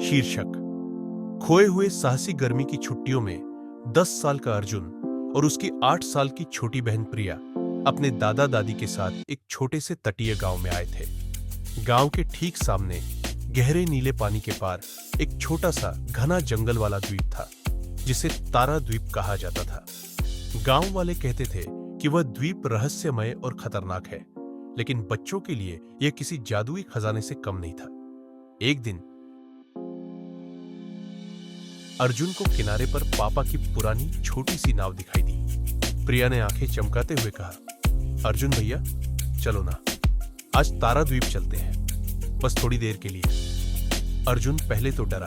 शीर्षक: खोए हुए साहसी गर्मी की छुट्टियों में 10 साल का अर्जुन और उसकी 8 साल की छोटी बहन प्रिया अपने दादा दादी के साथ एक छोटे से तटीय गांव में आए थे। गांव के ठीक सामने गहरे नीले पानी के पार एक छोटा सा घना जंगल वाला द्वीप था, जिसे तारा द्वीप कहा जाता था। गांव वाले कहते थे कि वह द्वीप रहस्यमय और खतरनाक है, लेकिन बच्चों के लिए यह किसी जादुई खजाने से कम नहीं था। एक दिन अर्जुन को किनारे पर पापा की पुरानी छोटी सी नाव दिखाई दी। प्रिया ने आंखें चमकाते हुए कहा, अर्जुन भैया, चलो ना, आज तारा द्वीप चलते हैं, बस थोड़ी देर के लिए। अर्जुन पहले तो डरा,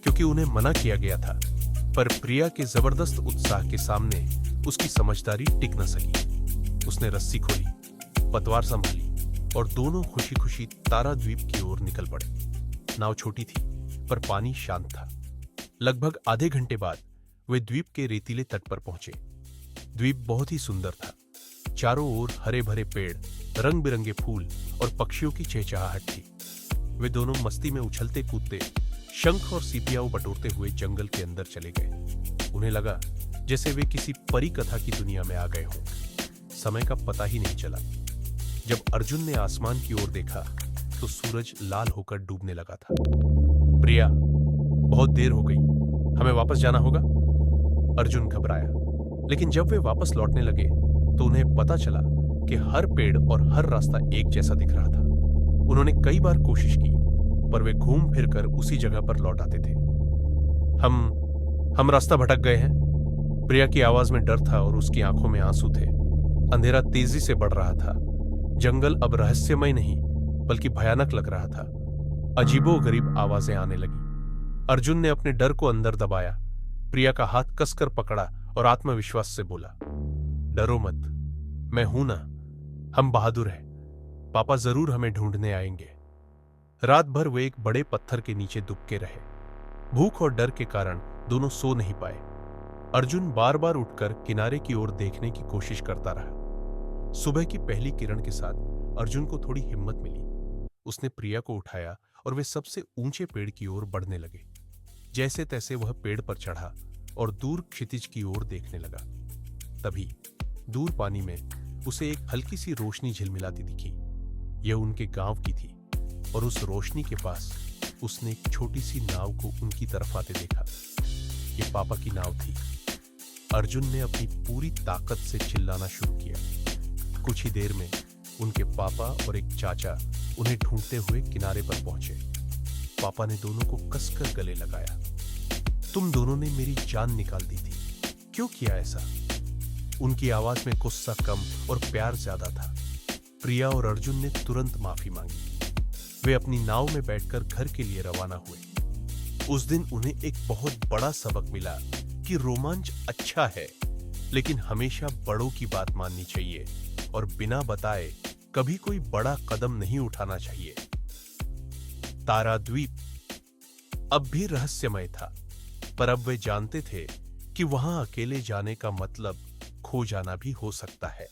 क्योंकि उन्हें मना किया गया था, पर प्रिया के जबरदस्त उत्साह के सामने उसकी समझदारी टिक न सकी। उसने रस्सी खोली, पतवार संभाली और दोनों खुशी खुशी तारा द्वीप की ओर निकल पड़े। नाव छोटी थी, पर पानी शांत था। लगभग आधे घंटे बाद वे द्वीप के रेतीले तट पर पहुंचे। द्वीप बहुत ही सुंदर था। चारों ओर हरे भरे पेड़, रंग बिरंगे फूल और पक्षियों की चहचहाहट थी। वे दोनों मस्ती में उछलते कूदते, शंख और सीपियाओं बटोरते हुए जंगल के अंदर चले गए। उन्हें लगा जैसे वे किसी परी कथा की दुनिया में आ गए हों। समय का पता ही नहीं चला। जब अर्जुन ने आसमान की ओर देखा तो सूरज लाल होकर डूबने लगा था। प्रिया, बहुत देर हो गई, हमें वापस जाना होगा। अर्जुन घबराया, लेकिन जब वे वापस लौटने लगे तो उन्हें पता चला कि हर पेड़ और हर रास्ता एक जैसा दिख रहा था। उन्होंने कई बार कोशिश की, पर वे घूम फिर कर उसी जगह पर लौट आते थे। हम रास्ता भटक गए हैं। प्रिया की आवाज में डर था और उसकी आंखों में आंसू थे। अंधेरा तेजी से बढ़ रहा था। जंगल अब रहस्यमय नहीं, बल्कि भयानक लग रहा था। अजीबोगरीब आवाजें आने लगी। अर्जुन ने अपने डर को अंदर दबाया, प्रिया का हाथ कसकर पकड़ा और आत्मविश्वास से बोला, डरो मत, मैं हूं ना, हम बहादुर हैं, पापा जरूर हमें ढूंढने आएंगे। रात भर वे एक बड़े पत्थर के नीचे दुबके रहे। भूख और डर के कारण दोनों सो नहीं पाए। अर्जुन बार बार उठकर किनारे की ओर देखने की कोशिश करता रहा। सुबह की पहली किरण के साथ अर्जुन को थोड़ी हिम्मत मिली। उसने प्रिया को उठाया और वे सबसे ऊंचे पेड़ की ओर बढ़ने लगे। जैसे तैसे वह पेड़ पर चढ़ा और दूर क्षितिज की ओर देखने लगा। तभी दूर पानी में उसे एक हल्की सी रोशनी झिलमिलाती दिखी। यह उनके गांव की थी और उस रोशनी के पास उसने एक छोटी सी नाव को उनकी तरफ आते देखा। यह पापा की नाव थी। अर्जुन ने अपनी पूरी ताकत से चिल्लाना शुरू किया। कुछ ही देर में उनके पापा और एक चाचा उन्हें ढूंढते हुए किनारे पर पहुंचे। पापा ने दोनों को कसकर गले लगाया। तुम दोनों ने मेरी जान निकाल दी थी, क्यों किया ऐसा? उनकी आवाज में गुस्सा कम और प्यार ज्यादा था। प्रिया और अर्जुन ने तुरंत माफी मांगी। वे अपनी नाव में बैठकर घर के लिए रवाना हुए। उस दिन उन्हें एक बहुत बड़ा सबक मिला कि रोमांच अच्छा है, लेकिन हमेशा बड़ों की बात माननी चाहिए और बिना बताए कभी कोई बड़ा कदम नहीं उठाना चाहिए। तारा द्वीप अब भी रहस्यमय था, पर अब वे जानते थे कि वहां अकेले जाने का मतलब खो जाना भी हो सकता है।